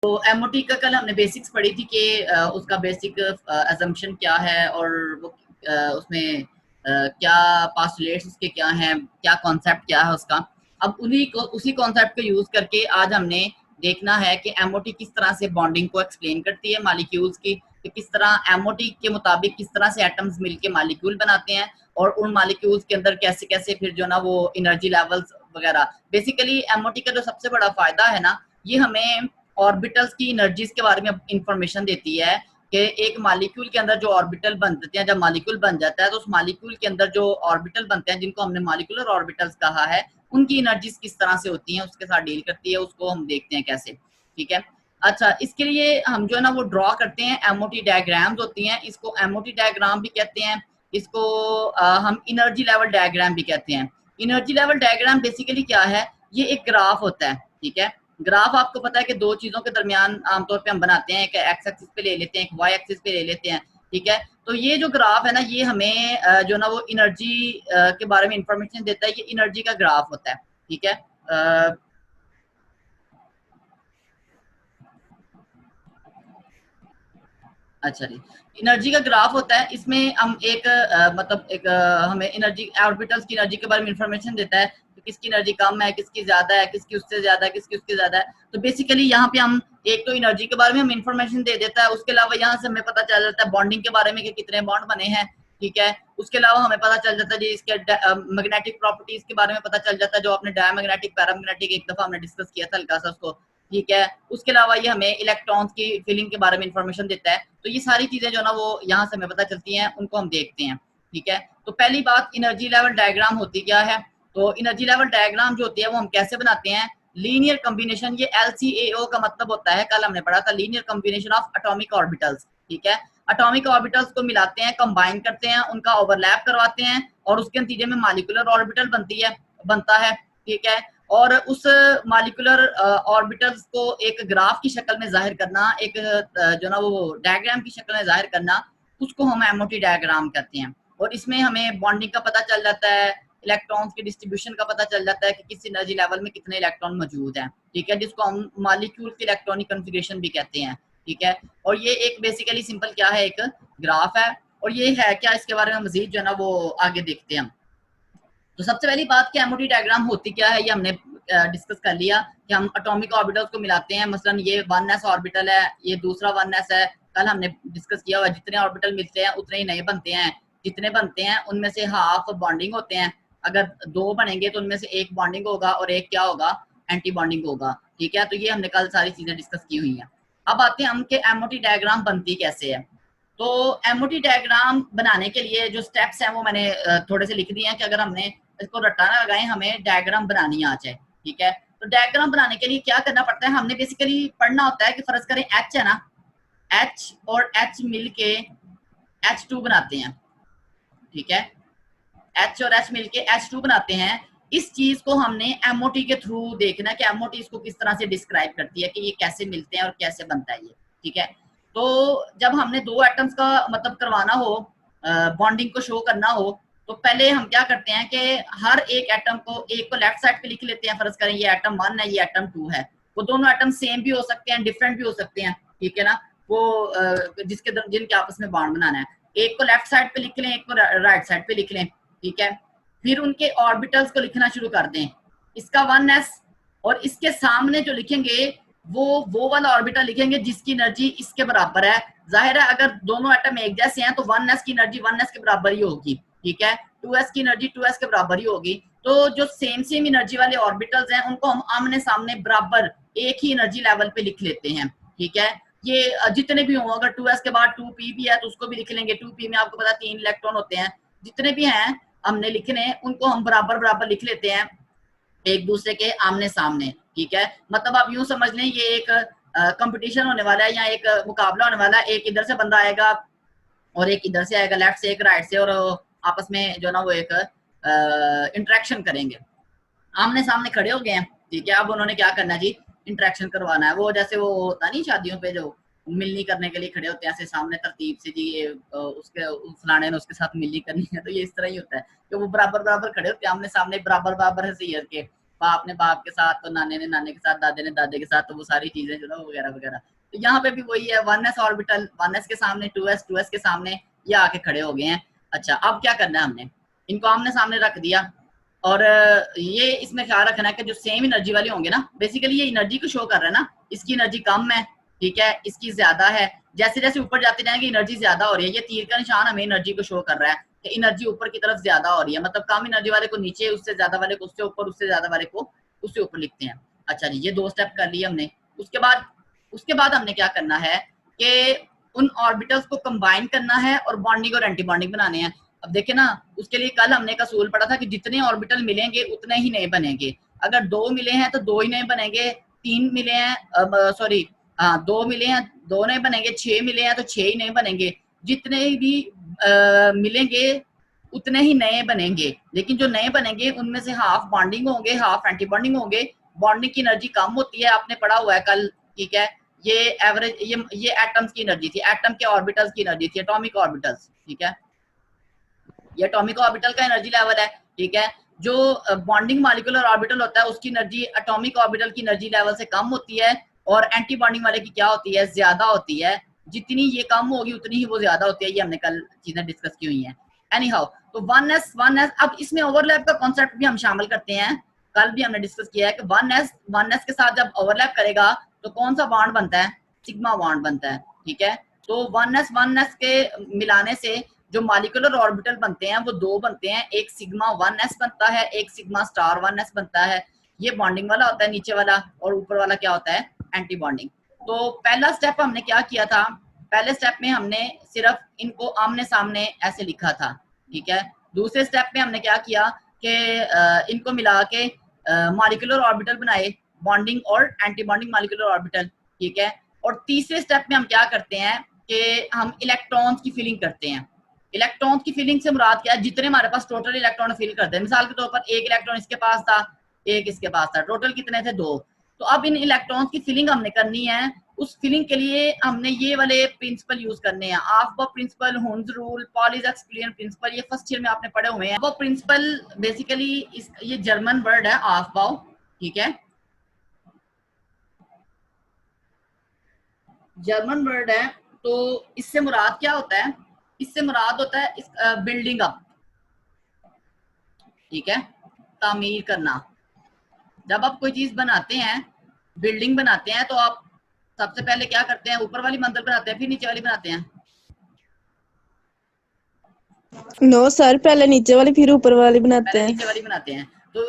तो एमओटी का कल हमने बेसिक्स पढ़ी थी कि उसका बेसिक अजम्पशन क्या है और वो उसमें क्या पास्टुलेट्स उसके क्या हैं, क्या कॉन्सेप्ट क्या है उसका। अब उसी कॉन्सेप्ट को यूज करके आज हमने देखना है कि एमओटी किस तरह से बॉन्डिंग को एक्सप्लेन करती है मॉलिक्यूल्स की, कि किस तरह एमओटी के मुताबिक किस तरह से एटम्स मिलके मॉलिक्यूल बनाते हैं और उन मॉलिक्यूल्स के अंदर कैसे कैसे फिर जो ना वो एनर्जी लेवल्स वगैरह। बेसिकली एमओटी का जो सबसे बड़ा फायदा है ना, ये हमें ऑर्बिटल्स की एनर्जीज के बारे में इंफॉर्मेशन देती है कि एक मॉलिक्यूल के अंदर जो ऑर्बिटल बनते हैं, जब मॉलिक्यूल बन जाता है तो उस मॉलिक्यूल के अंदर जो ऑर्बिटल बनते हैं जिनको हमने मॉलिक्यूलर ऑर्बिटल्स कहा है, उनकी एनर्जीज किस तरह से होती हैं, उसके साथ डील करती है, उसको हम देखते हैं कैसे। ठीक है। अच्छा, इसके लिए हम जो है ना वो ड्रॉ करते हैं, एमओटी डायग्राम्स होती हैं, इसको एमओटी डायग्राम भी कहते हैं, इसको हम एनर्जी लेवल डायग्राम भी कहते हैं। एनर्जी लेवल डायग्राम बेसिकली क्या है, ये एक ग्राफ होता है। ठीक है। ग्राफ आपको पता है कि दो चीजों के दरमियान आमतौर पे हम बनाते हैं, एक एक्स एक्सिस पे ले लेते हैं, एक वाई एक्सिस पे ले लेते हैं। ठीक है। तो ये जो ग्राफ है ना, ये हमें जो ना वो एनर्जी के बारे में इंफॉर्मेशन देता है, ये एनर्जी का ग्राफ होता है। ठीक है। अच्छा जी, एनर्जी का ग्राफ होता है, इसमें हम एक मतलब एक हमें एनर्जी ऑर्बिटल्स की एनर्जी के बारे में इंफॉर्मेशन देता है कि किसकी एनर्जी कम है, किसकी ज्यादा है, किसकी उससे ज्यादा है, किसकी उससे ज्यादा है। तो बेसिकली यहाँ पे हम एक तो एनर्जी के बारे में हम इंफॉर्मेशन दे देता है, उसके अलावा यहाँ से हमें पता चल जाता है बॉन्डिंग के बारे में कि कितने बॉन्ड बने हैं। ठीक है। उसके अलावा हमें पता चल जाता है जी इसके मैग्नेटिक प्रॉपर्टीज के बारे में पता चल जाता है, जो आपने डायमैग्नेटिक पैरामैग्नेटिक एक दफा हमने डिस्कस किया था हल्का सा उसको। ठीक है। उसके अलावा ये हमें इलेक्ट्रॉन्स की फिलिंग के बारे में इंफॉर्मेशन देता है। तो ये सारी चीजें जो ना वो यहाँ से हमें पता चलती हैं, उनको हम देखते हैं। ठीक है। तो पहली बात, एनर्जी लेवल डायग्राम होती क्या है। तो एनर्जी लेवल डायग्राम जो होती है वो हम कैसे बनाते हैं, लीनियर कॉम्बिनेशन, ये LCAO का मतलब होता है, कल हमने पढ़ा था, linear combination of atomic orbitals. ठीक है। एटॉमिक ऑर्बिटल्स को मिलाते हैं, कंबाइन करते हैं, उनका ओवरलैप करवाते हैं और उसके नतीजे में मॉलिक्यूलर ऑर्बिटल बनता है। ठीक है। और उस मॉलिक्यूलर ऑर्बिटल्स को एक ग्राफ की शक्ल में जाहिर करना, एक जो ना वो डायग्राम की शक्ल में जाहिर करना, उसको हम एमओटी डायग्राम कहते हैं। और इसमें हमें बॉन्डिंग का पता चल जाता है, इलेक्ट्रॉन्स की डिस्ट्रीब्यूशन का पता चल जाता है कि किस एनर्जी लेवल में कितने इलेक्ट्रॉन मौजूद हैं। ठीक है। जिसको हम मॉलिक्यूल की इलेक्ट्रॉनिक कॉन्फ़िगरेशन भी कहते हैं। ठीक है। और ये एक बेसिकली सिंपल क्या है, एक ग्राफ है। और ये है क्या, इसके बारे में मजीद जो है ना वो आगे देखते हैं हम। तो सबसे पहली बात कि एमओटी डायग्राम होती क्या है, ये हमने डिस्कस कर लिया कि हम एटॉमिक ऑर्बिटल्स को मिलाते हैं। मसलन ये 1s ऑर्बिटल है, ये दूसरा 1s है, कल हमने डिस्कस किया हुआ, जितने ऑर्बिटल मिलते हैं उतने ही नए बनते हैं। जितने बनते हैं उनमें से हाफ बॉन्डिंग होते हैं, अगर दो बनेंगे तो उनमें से एक बॉन्डिंग होगा और एक क्या होगा, एंटी बॉन्डिंग होगा। ठीक है। तो ये हमने कल सारी चीजें डिस्कस की हुई हैं। अब आते हैं हम कि एमओटी डायग्राम बनती कैसे है। तो एमओटी डायग्राम बनाने के लिए जो स्टेप्स हैं वो मैंने थोड़े से लिख दिए हैं कि अगर हमने इसको रटाना लगाए, हमें डायग्राम बनानी आ जाए। ठीक है। तो डायग्राम बनाने के लिए क्या करना पड़ता है, हमने बेसिकली पढ़ना होता है कि फर्ज करें एच है ना, एच और एच मिलके H2 बनाते हैं। ठीक है। एच और एच मिलके H2 बनाते हैं। इस चीज को हमने एमओटी के थ्रू देखना है कि एमओटी इसको किस तरह से डिस्क्राइब करती है कि ये कैसे मिलते हैं और कैसे बनता है ये। ठीक है। तो जब हमने दो एटम्स का मतलब करवाना हो, बॉन्डिंग को शो करना हो, तो पहले हम क्या करते हैं कि हर एक एटम को, एक को लेफ्ट साइड पे लिख लेते हैं, फर्ज करें ये एटम 1 है, ये एटम 2 है। वो दोनों एटम सेम भी हो सकते हैं, डिफरेंट भी हो सकते हैं। ठीक है ना। वो जिनके आपस में बॉन्ड बनाना है, एक को लेफ्ट साइड पे लिख लें, एक को राइट साइड पे लिख लें। ठीक है। फिर उनके ऑर्बिटल्स को लिखना शुरू कर दें, इसका 1s, और इसके सामने जो लिखेंगे वो वाला ऑर्बिटल लिखेंगे जिसकी एनर्जी इसके बराबर है। जाहिर है अगर दोनों एटम एक जैसे हैं तो 1s की एनर्जी 1s के बराबर ही होगी। ठीक है। 2s की एनर्जी 2s के बराबर ही होगी। तो जो सेम एनर्जी वाले ऑर्बिटल्स हैं उनको हम आमने सामने बराबर एक ही एनर्जी लेवल पे लिख लेते हैं। ठीक है। ये जितने भी हों, अगर 2s के बाद 2p भी है तो उसको भी लिख लेंगे। 2p में आपको पता 3 इलेक्ट्रॉन होते हैं। जितने भी हैं हमने लिखने, उनको हम बराबर बराबर लिख लेते हैं एक दूसरे के आमने सामने। ठीक है। मतलब आप यूं समझ लें ये एक कंपटीशन होने वाला है या एक मुकाबला होने वाला है। एक इधर से बंदा आएगा और एक इधर से आएगा, लेफ्ट से एक राइट से, और आपस में जो ना वो एक इंटरेक्शन करेंगे। आमने सामने खड़े हो गए हैं। ठीक है। अब उन्होंने क्या करना है जी, इंटरेक्शन करवाना है। वो जैसे वो होता नहीं शादियों पे जो मिलनी करने के लिए खड़े होते हैं ऐसे सामने तरतीब से जी, ये उसके फलाने ने उसके साथ मिलनी करनी है, तो ये इस तरह ही होता है कि वो बराबर बराबर खड़े होते हैं आमने सामने, बराबर बराबर है सही के। बाप ने बाप के साथ, तो नाने ने नाने के साथ, दादे ने दादे के साथ, तो वो सारी चीजें जो ना वगैरह वगैरह। तो यहाँ पे भी वही है, 1s ऑर्बिटल 1s के सामने 2s के सामने ये आके खड़े हो गए हैं। अच्छा, अब क्या करना है, हमने इनको आमने सामने रख दिया और ये इसमें ख्याल रखना है कि जो सेम एनर्जी वाले होंगे ना, बेसिकली ये एनर्जी को शो कर रहा है ना, इसकी एनर्जी कम है, ठीक है, इसकी ज्यादा है। जैसे जैसे ऊपर जाते जाएंगे एनर्जी ज्यादा हो रही है, ये तीर का निशान हमें एनर्जी को शो कर रहा है कि एनर्जी ऊपर की तरफ ज्यादा हो रही है, मतलब कम एनर्जी वाले को नीचे, उससे ज्यादा वाले को उससे ऊपर, उससे ज्यादा वाले को उससे ऊपर लिखते हैं। अच्छा जी, ये 2 स्टेप कर लिए हमने। उसके बाद हमने क्या करना है कि उन ऑर्बिटल्स को कंबाइन करना है और बॉन्डिंग और एंटी बॉन्डिंग बनाने हैं। अब देखे ना, उसके लिए कल हमने एक असूल पढ़ा था कि जितने ऑर्बिटल मिलेंगे उतने ही नए बनेंगे। अगर 2 मिले हैं तो 2 ही नए बनेंगे, 3 मिले हैं सॉरी 2 मिले हैं 2 नए बनेंगे, 6 मिले हैं तो 6 ही नए बनेंगे। जितने भी मिलेंगे उतने ही नए बनेंगे, लेकिन जो नए बनेंगे उनमें से हाफ बॉन्डिंग होंगे, हाफ एंटी बॉन्डिंग होंगे। बॉन्डिंग की एनर्जी कम होती है, आपने पढ़ा हुआ है कल, ठीक है। ये एवरेज, ये एटम्स की एनर्जी थी, एटम के ऑर्बिटल्स की एनर्जी थी, एटॉमिक ऑर्बिटल्स, ठीक है। ये एटॉमिक ऑर्बिटल का एनर्जी लेवल है, ठीक है। जो बॉन्डिंग मॉलिक्यूलर ऑर्बिटल होता है उसकी एनर्जी एटॉमिक ऑर्बिटल की एनर्जी लेवल से कम होती है, और एंटी बॉन्डिंग वाले की क्या होती है, ज्यादा होती है। जितनी ये कम होगी उतनी ही वो ज्यादा होती है, ये हमने कल चीजें डिस्कस की हुई हैं। एनी हाउ, तो 1s अब इसमें ओवरलैप का कॉन्सेप्ट भी हम शामिल करते हैं। कल भी हमने डिस्कस किया है कि 1s के साथ जब ओवरलैप करेगा तो कौन सा बॉन्ड बनता है, सिग्मा बॉन्ड बनता है, ठीक है। तो 1s के मिलाने से जो मॉलिक्यूलर ऑर्बिटल बनते हैं वो 2 बनते हैं, एक सिग्मा 1s बनता है, एक सिग्मा स्टार 1s बनता है। ये बॉन्डिंग वाला होता है नीचे वाला, और ऊपर वाला क्या होता है, एंटी बॉन्डिंग। तो पहला स्टेप हमने क्या किया था, पहले स्टेप में हमने सिर्फ इनको आमने सामने ऐसे लिखा था, ठीक है। दूसरे स्टेप में हमने क्या किया कि इनको मिला के मॉलिक्यूलर ऑर्बिटल बनाए, बॉन्डिंग और एंटी बॉन्डिंग मॉलिक्यूलर ऑर्बिटल, ठीक है। और तीसरे स्टेप में हम क्या करते हैं कि हम इलेक्ट्रॉन्स की फिलिंग करते हैं। इलेक्ट्रॉन की फिलिंग से मुराद क्या है, जितने हमारे पास टोटल इलेक्ट्रॉन फिल करते हैं, मिसाल के तौर पर एक इलेक्ट्रॉन इसके पास था, एक इसके पास था, टोटल कितने थे, 2। तो अब इन इलेक्ट्रॉन्स की फिलिंग हमने करनी है। उस फिलिंग के लिए हमने ये वाले प्रिंसिपल यूज करने हैं, Aufbau principle, Hund's rule, Pauli exclusion principle, ये फर्स्ट ईयर में आपने पढ़े हुए हैं। वो प्रिंसिपल बेसिकली ये जर्मन वर्ड है ऑफ-बाउ, ठीक है, जर्मन वर्ड है। तो इससे मुराद क्या होता है, इससे मुराद होता है बिल्डिंग अप, ठीक है, तामीर करना। जब आप कोई चीज बनाते हैं, बिल्डिंग बनाते हैं, तो आप सबसे पहले क्या करते हैं, ऊपर वाली मंजिल बनाते हैं, फिर नीचे वाली बनाते हैं। नो सर, पहले नीचे वाली फिर ऊपर वाली बनाते पहले हैं। नीचे वाली बनाते हैं। तो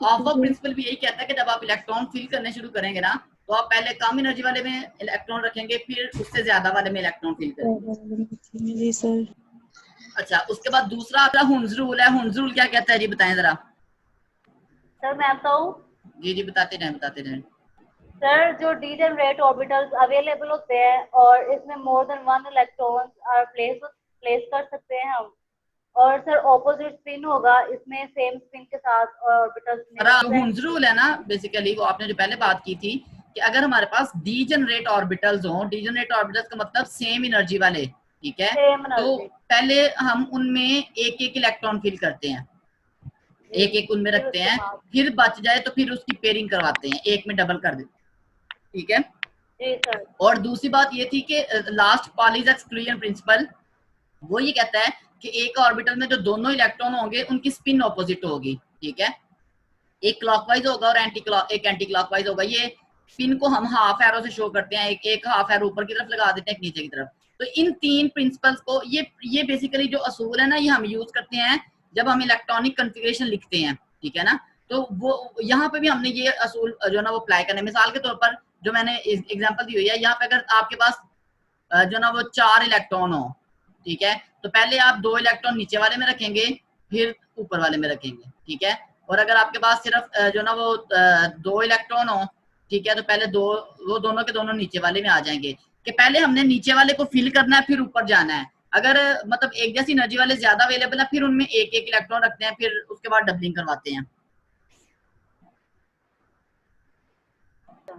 ऑफ-बाउ प्रिंसिपल भी यही कहता है कि जब आप इलेक्ट्रॉन फिल करने शुरू करेंगे ना, तो आप पहले कम एनर्जी वाले में इलेक्ट्रॉन रखेंगे, फिर उससे ज्यादा वाले में इलेक्ट्रॉन फिल करेंगे। जी सर। अच्छा, उसके बाद दूसरा आता है हुन्स रूल है। हुन्स रूल क्या कहता है जी, बताएं जरा। सर मैं बताऊं? जी जी, बताते रहें बताते रहें। सर जो डीजेनरेट ऑर्बिटल्स अवेलेबल होते हैं और इसमें more than 1 electrons are place कर सकते हैं हम, और सर ऑपोजिट स्पिन होगा, इसमें सेम स्पिन के साथ ऑर्बिटल्स हुन्स रूल है ना, बेसिकली वो आपने जो पहले बात की थी कि अगर हमारे पास डीजेनरेट ऑर्बिटल्स हो, डीजेनरेट ऑर्बिटल्स का मतलब सेम एनर्जी वाले, ठीक है, तो पहले हम उनमें एक एक इलेक्ट्रॉन फिल करते हैं, एक एक उनमें रखते हैं, फिर बच जाए तो फिर उसकी पेयरिंग करवाते हैं, एक में डबल कर देते, ठीक है। जी सर। और दूसरी बात ये थी कि लास्ट पॉली-जैक्स-क्लियर प्रिंसिपल वो ये कहता है कि एक ऑर्बिटल में जो दोनों इलेक्ट्रॉन होंगे उनकी स्पिन ऑपोजिट होगी, ठीक है, एक क्लॉकवाइज होगा और एक एंटी क्लॉकवाइज होगा। ये स्पिन को हम हाफ एरो से शो करते हैं, एक हाफ एरो ऊपर की तरफ लगा देते हैं, एक नीचे की तरफ। तो इन 3 प्रिंसिपल्स को, ये बेसिकली जो असूल है ना, ये हम यूज करते हैं जब हम इलेक्ट्रॉनिक कॉन्फ़िगरेशन लिखते हैं, ठीक है ना। तो वो यहाँ पे भी हमने ये असूल जो ना वो अप्लाई करने, मिसाल के तौर पर जो मैंने एग्जांपल दी हुई है, यहाँ पे अगर आपके पास जो ना वो 4 इलेक्ट्रॉन हो, ठीक है, तो पहले आप 2 इलेक्ट्रॉन नीचे वाले में रखेंगे, फिर ऊपर वाले में रखेंगे, ठीक है। और अगर आपके पास सिर्फ जो ना वो 2 इलेक्ट्रॉन हो, ठीक है, तो पहले वो दोनों के दोनों नीचे वाले में आ जाएंगे, कि पहले हमने नीचे वाले को फिल करना है, फिर ऊपर जाना है। अगर मतलब एक जैसी एनर्जी वाले ज्यादा अवेलेबल है, फिर उनमें एक एक इलेक्ट्रॉन रखते हैं, फिर उसके बाद डबलिंग करवाते हैं।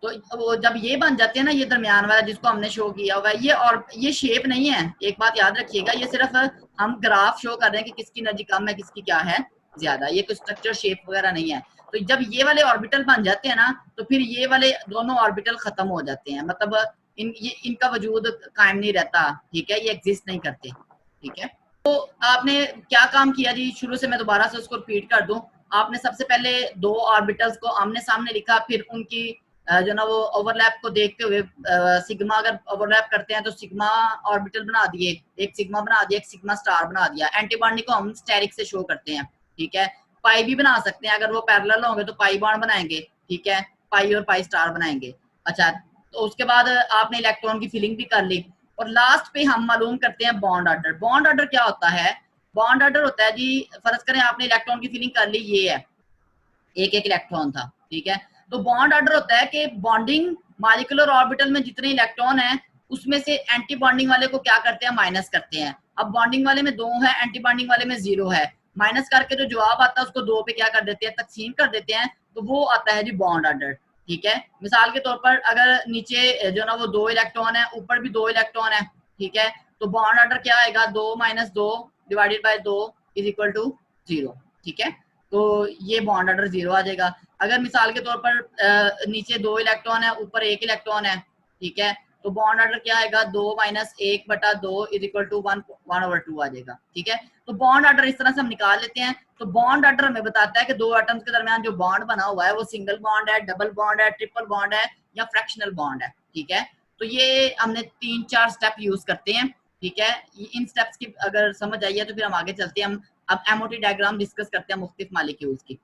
तो वो जब ये बन जाते हैं ना, ये दरमियान वाला जिसको हमने शो किया हुआ है, ये शेप नहीं है, एक बात याद रखिएगा, ये सिर्फ हम ग्राफ शो कर रहे हैं कि किसकी एनर्जी कम है, किसकी क्या है ज्यादा, ये कोई स्ट्रक्चर शेप वगैरह नहीं है। तो जब ये वाले ऑर्बिटल बन जाते हैं ना, तो फिर ये वाले दोनों ऑर्बिटल खत्म हो जाते हैं, मतलब इनका वजूद कायम नहीं रहता, ठीक है, ये एग्जिस्ट नहीं करते, ठीक है। तो आपने क्या काम किया जी, शुरू से मैं दोबारा से उसको रिपीट कर दूं। आपने सबसे पहले दो ऑर्बिटल्स को आमने सामने लिखा, फिर उनकी जो ना वो ओवरलैप को देखते हुए सिग्मा अगर ओवरलैप करते हैं तो सिग्मा ऑर्बिटल बना दिए, एक सिग्मा बना दिया, एक सिग्मा स्टार बना दिया। एंटी बॉन्डिंग को हम स्टेरिक से शो करते हैं, ठीक है। पाई भी बना सकते हैं, अगर वो पैरेलल होंगे तो पाई बॉन्ड बनाएंगे, ठीक है, पाई और पाई स्टार बनाएंगे। अच्छा, तो उसके बाद आपने इलेक्ट्रॉन की फिलिंग भी कर ली, और लास्ट पे हम मालूम करते हैं बॉन्ड ऑर्डर। बॉन्ड ऑर्डर क्या होता है? बॉन्ड ऑर्डर होता है जी, फर्ज करें आपने इलेक्ट्रॉन की फिलिंग कर ली, ये है एक एक इलेक्ट्रॉन था, ठीक है। तो बॉन्ड ऑर्डर होता है कि बॉन्डिंग मॉलिक्यूलर ऑर्बिटल में जितने इलेक्ट्रॉन है उसमें से एंटी बॉन्डिंग वाले को क्या करते हैं, माइनस करते हैं। अब बॉन्डिंग वाले में 2 है, एंटी बॉन्डिंग वाले में 0 है, माइनस करके जो जवाब आता है उसको 2 पे क्या कर देते हैं, तकसीम कर देते हैं, तो वो आता है जी बॉन्ड ऑर्डर, ठीक है। मिसाल के तौर पर अगर नीचे जो ना वो 2 इलेक्ट्रॉन है, ऊपर भी 2 इलेक्ट्रॉन है, ठीक है, तो बॉन्ड ऑर्डर क्या आएगा, 2 - 2 divided by 2 is equal to 0, ठीक है। तो ये बॉन्ड ऑर्डर 0 आ जाएगा। अगर मिसाल के तौर पर नीचे 2 इलेक्ट्रॉन है, ऊपर 1 इलेक्ट्रॉन है, ठीक है, तो बॉन्ड ऑर्डर क्या आएगा, 2 - 1/2 इज इक्वल टू 1/2 आ जाएगा, ठीक है। तो बॉन्ड ऑर्डर इस तरह से हम निकाल लेते हैं। तो बॉन्ड ऑर्डर हमें बताता है कि 2 एटम्स के दरमियान जो बॉन्ड बना हुआ है वो सिंगल बॉन्ड है, डबल बॉन्ड है, ट्रिपल बॉन्ड है या फ्रैक्शनल बॉन्ड है, ठीक है। तो ये हमने 3-4 स्टेप यूज करते हैं, ठीक है। इन स्टेप्स की अगर समझ आई है तो फिर हम आगे चलते हैं। हम अब एमओटी डायग्राम डिस्कस करते हैं मुख्तलिफ मॉलिक्यूल्स की।